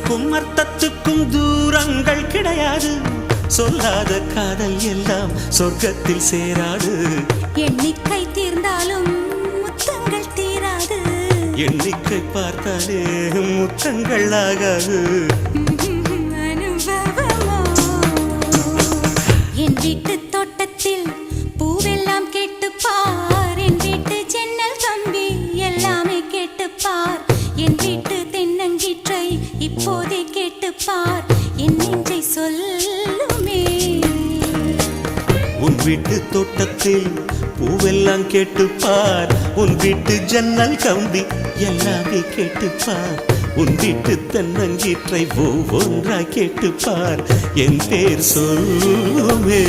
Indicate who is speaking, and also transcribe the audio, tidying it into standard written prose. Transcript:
Speaker 1: அர்த்தத்துக்கும் அர்த்தத்துக்கும் தூரங்கள் கிடையாது. சொல்லாத காதல் எல்லாம் சொர்க்கத்தில் சேராது.
Speaker 2: எண்ணிக்கை தீர்ந்தாலும் முத்தங்கள் தீராது.
Speaker 1: எண்ணிக்கை பார்த்தாலே முத்தங்கள் ஆகாது.
Speaker 2: என் வீட்டு தோட்டத்தில் பூவெல்லாம் கேட்டுப்பார். என் வீட்டு ஜன்னல் கம்பி எல்லாமே கேட்டுப்பார். என் வீட்டு தென்னங்கீற்றை இப்போதே கேட்டுப்பார். என் நெஞ்சை சொல்லுமே.
Speaker 1: உன் வீட்டு தோட்டத்தில் பூவெல்லாம் கேட்டுப்பார். உன் வீட்டு ஜன்னல் கம்பி எல்லாமே கேட்டுப்பார். உன் வீட்டு தென்னங்கீற்றை ஒவ்வொன்றா கேட்டுப்பார். என் பேர் சொல்லுமே.